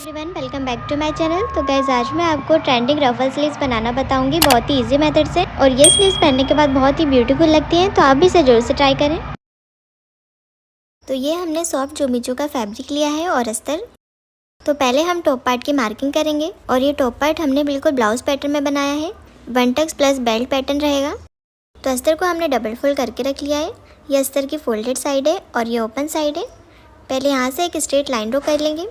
Everyone, welcome back to my channel. तो guys, आज मैं आपको ट्रेंडिंग रफल स्लीव्स बनाना बताऊंगी बहुत ही इजी मेथड से। और ये स्लीव्स पहनने के बाद बहुत ही ब्यूटीफुल लगती हैं, तो आप भी इसे जरूर से ट्राई करें। तो ये हमने सॉफ्ट जोमिचू का फैब्रिक लिया है और अस्तर। तो पहले हम टॉप पार्ट की मार्किंग करेंगे। और ये टॉप पार्ट हमने बिल्कुल ब्लाउज पैटर्न में बनाया है, 1 टक्स प्लस बेल्ट पैटर्न रहेगा। तो अस्तर को हमने डबल फोल्ड करके रख लिया है। ये अस्तर की फोल्डेड साइड है और ये ओपन साइड है। पहले यहाँ से एक स्ट्रेट लाइन ड्रॉ कर लेंगे।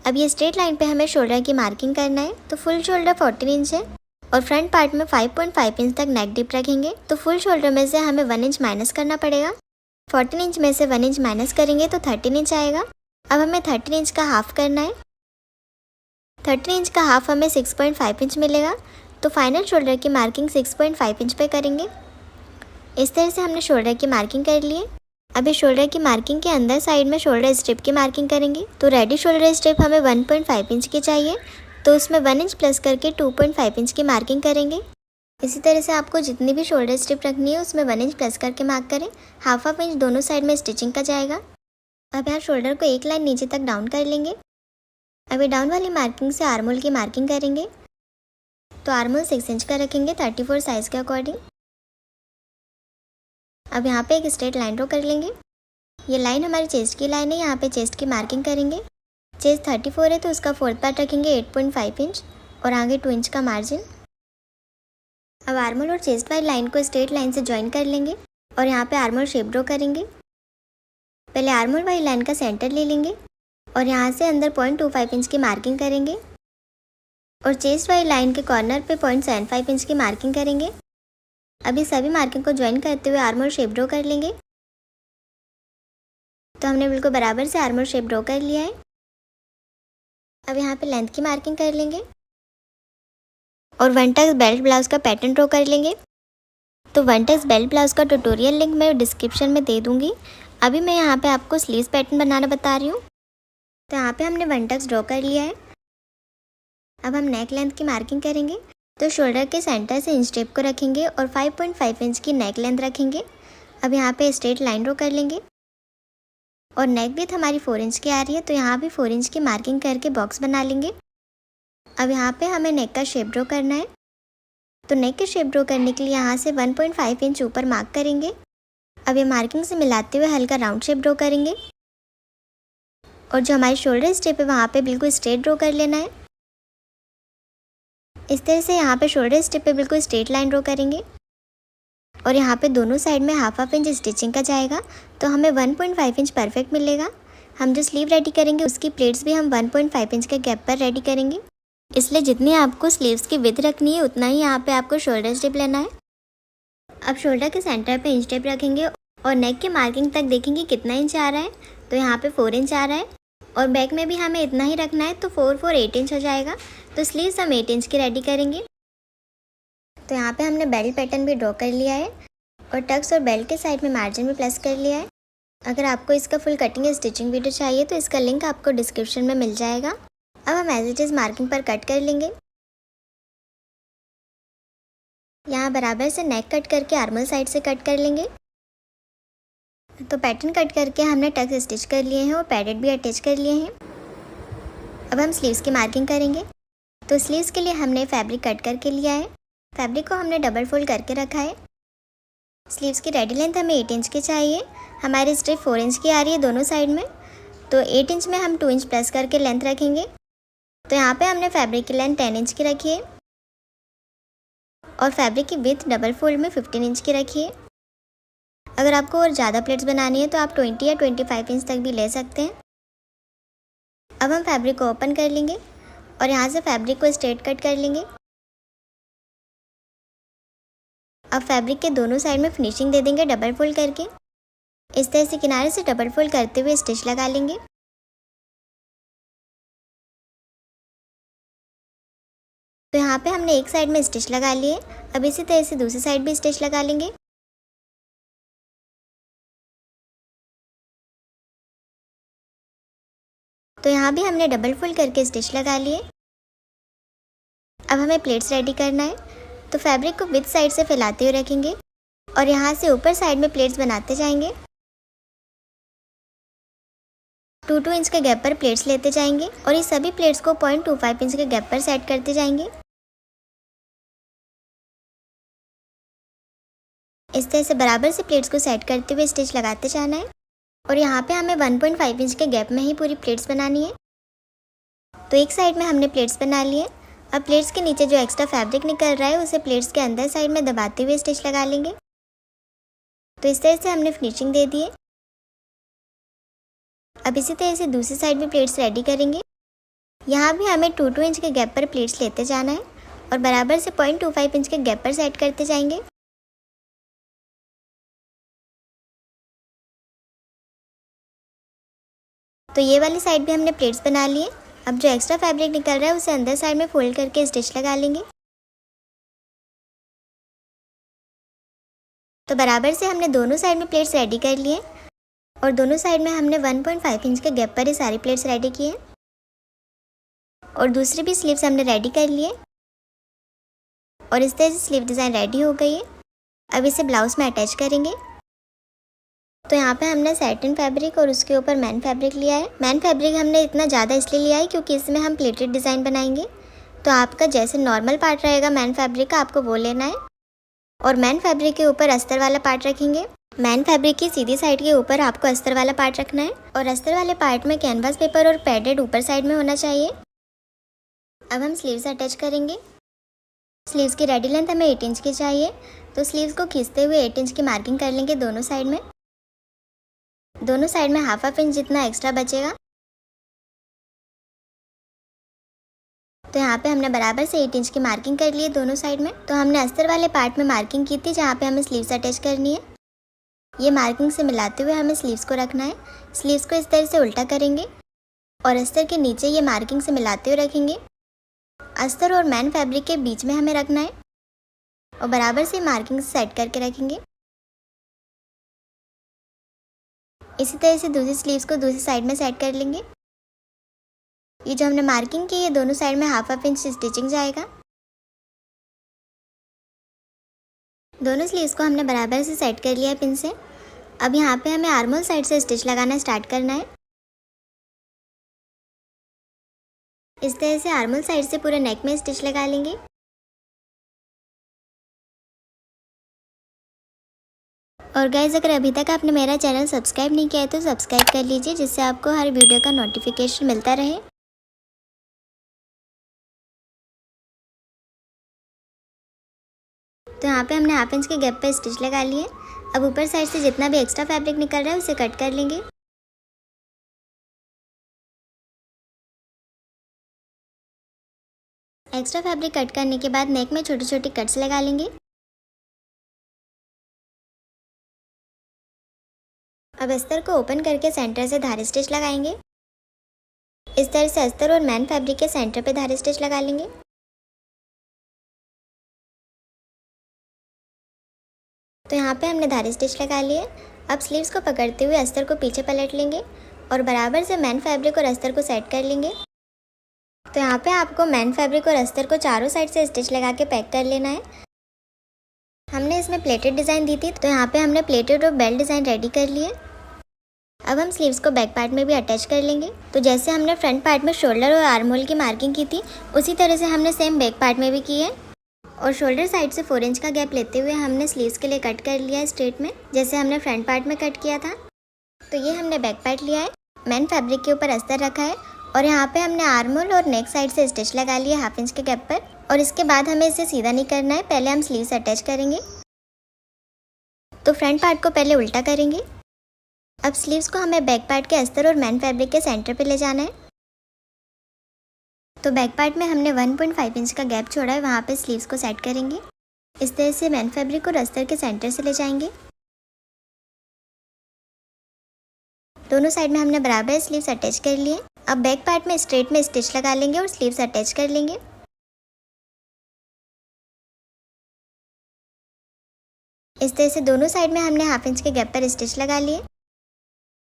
अब ये स्ट्रेट लाइन पे हमें शोल्डर की मार्किंग करना है। तो फुल शोल्डर 14 इंच है और फ्रंट पार्ट में 5.5 इंच तक नेक डिप रखेंगे। तो फुल शोल्डर में से हमें 1 इंच माइनस करना पड़ेगा। 14 इंच में से 1 इंच माइनस करेंगे तो 13 इंच आएगा। अब हमें 13 इंच का हाफ करना है। 13 इंच का हाफ हमें 6.5 इंच मिलेगा। तो फाइनल शोल्डर की मार्किंग 6.5 इंच पे करेंगे। इस तरह से हमने शोल्डर की मार्किंग कर ली है। अभी शोल्डर की मार्किंग के अंदर साइड में शोल्डर स्ट्रिप की मार्किंग करेंगे। तो रेडी शोल्डर स्ट्रिप हमें 1.5 इंच की चाहिए, तो उसमें 1 इंच प्लस करके 2.5 इंच की मार्किंग करेंगे। इसी तरह से आपको जितनी भी शोल्डर स्ट्रिप रखनी है उसमें 1 इंच प्लस करके मार्क करें। हाफ इंच दोनों साइड में स्टिचिंग का जाएगा। अब यहाँ शोल्डर को एक लाइन नीचे तक डाउन कर लेंगे। अभी डाउन वाली मार्किंग से आर्मोल की मार्किंग करेंगे। तो आर्मोल 6 इंच का रखेंगे 34 साइज के अकॉर्डिंग। अब यहाँ पे एक स्ट्रेट लाइन ड्रॉ कर लेंगे। ये लाइन हमारी चेस्ट की लाइन है, यहाँ पे चेस्ट की मार्किंग करेंगे। चेस्ट 34 है तो उसका फोर्थ पार्ट रखेंगे 8.5 इंच और आगे 2 इंच का मार्जिन। अब आर्मोल और चेस्ट वाली लाइन को स्ट्रेट लाइन से ज्वाइन कर लेंगे और यहाँ पे आर्मोल शेप ड्रॉ करेंगे। पहले आर्मोल वाली लाइन का सेंटर ले लेंगे और यहाँ से अंदर 0.25 इंच की मार्किंग करेंगे और चेस्ट वाली लाइन के कॉर्नर पे 0.75 इंच की मार्किंग करेंगे। अभी सभी मार्किंग को ज्वाइन करते हुए आर्मोल शेप ड्रॉ कर लेंगे। तो हमने बिल्कुल बराबर से आर्मोल शेप ड्रॉ कर लिया है। अब यहाँ पे लेंथ की मार्किंग कर लेंगे और 1 टक्स बेल्ट ब्लाउज का पैटर्न ड्रॉ कर लेंगे। तो 1 टक्स बेल्ट ब्लाउज का ट्यूटोरियल लिंक मैं डिस्क्रिप्शन में दे दूँगी। अभी मैं यहाँ पे आपको स्लीव्स पैटर्न बनाना बता रही हूँ। तो यहाँ पे हमने 1 टक्स ड्रॉ कर लिया है। अब हम नेक लेंथ की मार्किंग करेंगे। तो शोल्डर के सेंटर से इंच टेप को रखेंगे और 5.5 इंच की नेक लेंथ रखेंगे। अब यहाँ पे स्ट्रेट लाइन ड्रॉ कर लेंगे और नेक विड्थ हमारी 4 इंच की आ रही है, तो यहाँ भी 4 इंच की मार्किंग करके बॉक्स बना लेंगे। अब यहाँ पे हमें नेक का शेप ड्रॉ करना है। तो नेक के शेप ड्रॉ करने के लिए यहाँ से 1.5 इंच ऊपर मार्क करेंगे। अब ये मार्किंग से मिलाते हुए हल्का राउंड शेप ड्रॉ करेंगे और जो हमारी शोल्डर स्ट्रिप है वहाँ पे बिल्कुल स्ट्रेट ड्रॉ कर लेना है। इस तरह से यहाँ पे शोल्डर स्ट्रिप पे बिल्कुल स्ट्रेट लाइन ड्रॉ करेंगे और यहाँ पे दोनों साइड में हाफ इंच स्टिचिंग का जाएगा, तो हमें 1.5 इंच परफेक्ट मिलेगा। हम जो स्लीव रेडी करेंगे उसकी प्लेट्स भी हम 1.5 इंच के गैप पर रेडी करेंगे। इसलिए जितनी आपको स्लीव्स की विड्थ रखनी है उतना ही यहाँ पे आपको शोल्डर स्ट्रिप लेना है। अब शोल्डर के सेंटर पे इंच टेप रखेंगे और नेक की मार्किंग तक देखेंगे कितना इंच आ रहा है। तो यहाँ पे 4 इंच आ रहा है और बैक में भी हमें इतना ही रखना है, तो 8 इंच हो जाएगा। तो स्लीव्स हम 8 इंच की रेडी करेंगे। तो यहाँ पे हमने बेल्ट पैटर्न भी ड्रॉ कर लिया है और टक्स और बेल्ट के साइड में मार्जिन भी प्लस कर लिया है। अगर आपको इसका फुल कटिंग या स्टिचिंग वीडियो चाहिए तो इसका लिंक आपको डिस्क्रिप्शन में मिल जाएगा। अब हम एज इट इज़ मार्किंग पर कट कर लेंगे। यहाँ बराबर से नेक कट करके आर्मल साइड से कट कर लेंगे। तो पैटर्न कट करके हमने टक्स स्टिच कर लिए हैं और पैडेड भी अटैच कर लिए हैं। अब हम स्लीव्स की मार्किंग करेंगे। तो स्लीव्स के लिए हमने फैब्रिक कट करके लिया है। फैब्रिक को हमने डबल फोल्ड करके रखा है। स्लीव्स की रेडी लेंथ हमें 8 इंच की चाहिए। हमारी स्ट्रिप 4 इंच की आ रही है दोनों साइड में, तो 8 इंच में हम 2 इंच प्लस करके लेंथ रखेंगे। तो यहाँ पे हमने फैब्रिक की लेंथ 10 इंच की रखी है और फैब्रिक की विड्थ डबल फोल्ड में 15 इंच की रखी है। अगर आपको और ज़्यादा प्लेट्स बनानी है तो आप 20 या 25 इंच तक भी ले सकते हैं। अब हम फैब्रिक को ओपन कर लेंगे और यहाँ से फैब्रिक को स्ट्रेट कट कर लेंगे। अब फैब्रिक के दोनों साइड में फिनिशिंग दे देंगे डबल फोल्ड करके। इस तरह से किनारे से डबल फोल्ड करते हुए स्टिच लगा लेंगे। तो यहाँ पे हमने एक साइड में स्टिच लगा लिए। अब इसी तरह से दूसरी साइड भी स्टिच लगा लेंगे। तो यहाँ भी हमने डबल फोल्ड करके स्टिच लगा लिए। अब हमें प्लेट्स रेडी करना है। तो फैब्रिक को विद साइड से फैलाते हुए रखेंगे और यहाँ से ऊपर साइड में प्लेट्स बनाते जाएंगे। 2-2 इंच के गैप पर प्लेट्स लेते जाएंगे और इस सभी प्लेट्स को 0.25 इंच के गैप पर सेट करते जाएंगे। इस तरह से बराबर से प्लेट्स को सेट करते हुए स्टिच लगाते जाना है और यहाँ पे हमें 1.5 इंच के गैप में ही पूरी प्लेट्स बनानी है। तो एक साइड में हमने प्लेट्स बना लिए। अब प्लेट्स के नीचे जो एक्स्ट्रा फैब्रिक निकल रहा है उसे प्लेट्स के अंदर साइड में दबाते हुए स्टिच लगा लेंगे। तो इस तरह से हमने फिनिशिंग दे दी है। अब इसी तरह से दूसरी साइड भी प्लेट्स रेडी करेंगे। यहाँ भी हमें 2-2 इंच के गैप पर प्लेट्स लेते जाना है और बराबर से 0.25 इंच के गैप पर सेट करते जाएंगे। तो ये वाली साइड भी हमने प्लेट्स बना लिए। अब जो एक्स्ट्रा फैब्रिक निकल रहा है उसे अंदर साइड में फोल्ड करके स्टिच लगा लेंगे। तो बराबर से हमने दोनों साइड में प्लेट्स रेडी कर लिए और दोनों साइड में हमने 1.5 इंच के गैप पर ही सारी प्लेट्स रेडी किए और दूसरी भी स्लीव्स हमने रेडी कर लिए और इस तरह से स्लीव डिज़ाइन रेडी हो गई है। अब इसे ब्लाउज में अटैच करेंगे। तो यहाँ पे हमने सैटिन फैब्रिक और उसके ऊपर मैन फैब्रिक लिया है। मैन फैब्रिक हमने इतना ज़्यादा इसलिए लिया है क्योंकि इसमें हम प्लेटेड डिज़ाइन बनाएंगे। तो आपका जैसे नॉर्मल पार्ट रहेगा मैन फैब्रिक का आपको वो लेना है और मैन फैब्रिक के ऊपर अस्तर वाला पार्ट रखेंगे। मैन फैब्रिक की सीधी साइड के ऊपर आपको अस्तर वाला पार्ट रखना है और अस्तर वाले पार्ट में कैनवास पेपर और पैडेड ऊपर साइड में होना चाहिए। अब हम स्लीव्स अटैच करेंगे। स्लीव्स की रेडी लेंथ हमें 8 इंच की चाहिए। तो स्लीव्स को खींचते हुए 8 इंच की मार्किंग कर लेंगे दोनों साइड में। दोनों साइड में हाफ इंच जितना एक्स्ट्रा बचेगा। तो यहाँ पे हमने बराबर से 8 इंच की मार्किंग कर ली है दोनों साइड में। तो हमने अस्तर वाले पार्ट में मार्किंग की थी जहाँ पे हमें स्लीव्स अटैच करनी है। ये मार्किंग से मिलाते हुए हमें स्लीव्स को रखना है। स्लीव्स को इस तरह से उल्टा करेंगे और अस्तर के नीचे ये मार्किंग से मिलाते हुए रखेंगे। अस्तर और मैन फैब्रिक के बीच में हमें रखना है और बराबर से मार्किंग सेट करके रखेंगे। इसी तरह से दूसरी स्लीव्स को दूसरी साइड में सेट कर लेंगे। ये जो हमने मार्किंग की है दोनों साइड में हाफ इंच स्टिचिंग जाएगा। दोनों स्लीव्स को हमने बराबर से सेट कर लिया है पिन से। अब यहाँ पे हमें आर्मोल साइड से स्टिच लगाना स्टार्ट करना है। इस तरह से आर्मोल साइड से पूरे नेक में स्टिच लगा लेंगे। और गाइज अगर अभी तक आपने मेरा चैनल सब्सक्राइब नहीं किया है तो सब्सक्राइब कर लीजिए जिससे आपको हर वीडियो का नोटिफिकेशन मिलता रहे। तो यहाँ पे हमने हाफ इंच के गैप पे स्टिच लगा लिए। अब ऊपर साइड से जितना भी एक्स्ट्रा फैब्रिक निकल रहा है उसे कट कर लेंगे। एक्स्ट्रा फैब्रिक कट करने के बाद नेक में छोटी छोटी कट्स लगा लेंगे। अब अस्तर को ओपन करके सेंटर से धारी स्टिच लगाएंगे। इस तरह से अस्तर और मैन फैब्रिक के सेंटर पे धारी स्टिच लगा लेंगे। तो यहाँ पे हमने धारी स्टिच लगा लिए। अब स्लीव्स को पकड़ते हुए अस्तर को पीछे पलट लेंगे और बराबर से मैन फैब्रिक और अस्तर को सेट कर लेंगे। तो यहाँ पे आपको मैन फैब्रिक और अस्तर को चारों साइड से स्टिच लगा के पैक कर लेना है। हमने इसमें प्लेटेड डिज़ाइन दी थी तो यहाँ पे हमने प्लेटेड और बेल्ट डिज़ाइन रेडी कर लिए। अब हम स्लीव्स को बैक पार्ट में भी अटैच कर लेंगे। तो जैसे हमने फ्रंट पार्ट में शोल्डर और आर्म होल की मार्किंग की थी उसी तरह से हमने सेम बैक पार्ट में भी की है। और शोल्डर साइड से 4 इंच का गैप लेते हुए हमने स्लीव्स के लिए कट कर लिया है स्ट्रेट में, जैसे हमने फ्रंट पार्ट में कट किया था। तो ये हमने बैक पार्ट लिया है, मैन फैब्रिक के ऊपर अस्तर रखा है और यहाँ पे हमने आर्म होल और नेक साइड से स्टिच लगा लिया हाफ इंच के गैप पर। और इसके बाद हमें इसे सीधा नहीं करना है, पहले हम स्लीव्स अटैच करेंगे। तो फ्रंट पार्ट को पहले उल्टा करेंगे। अब स्लीव्स को हमें बैक पार्ट के अस्तर और मैन फैब्रिक के सेंटर पे ले जाना है। तो बैक पार्ट में हमने 1.5 इंच का गैप छोड़ा है, वहाँ पे स्लीव्स को सेट करेंगे। इस तरह से मैन फैब्रिक और अस्तर के सेंटर से ले जाएंगे। दोनों साइड में हमने बराबर स्लीव्स अटैच कर लिए। अब बैक पार्ट में स्ट्रेट में स्टिच लगा लेंगे और स्लीव्स अटैच कर लेंगे। इस तरह से दोनों साइड में हमने हाफ इंच के गैप पर स्टिच लगा लिए।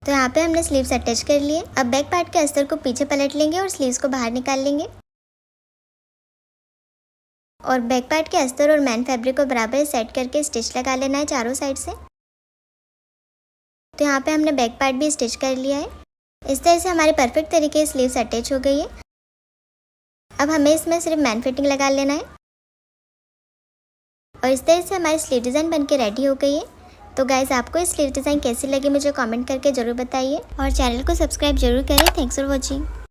तो यहाँ पे हमने स्लीव्स अटैच कर लिए। अब बैक पार्ट के अस्तर को पीछे पलट लेंगे और स्लीव्स को बाहर निकाल लेंगे। और बैक पार्ट के अस्तर और मैन फैब्रिक को बराबर सेट करके स्टिच लगा लेना है चारों साइड से। तो यहाँ पे हमने बैक पार्ट भी स्टिच कर लिया है। इस तरह से हमारे परफेक्ट तरीके से स्लीव्स अटैच हो गई है। अब हमें इसमें सिर्फ मैन फिटिंग लगा लेना है और इस तरह से हमारी स्लीव डिज़ाइन बनके रेडी हो गई है। तो गाइस, आपको ये स्लीव डिज़ाइन कैसी लगी मुझे कमेंट करके ज़रूर बताइए और चैनल को सब्सक्राइब जरूर करें। Thanks for watching.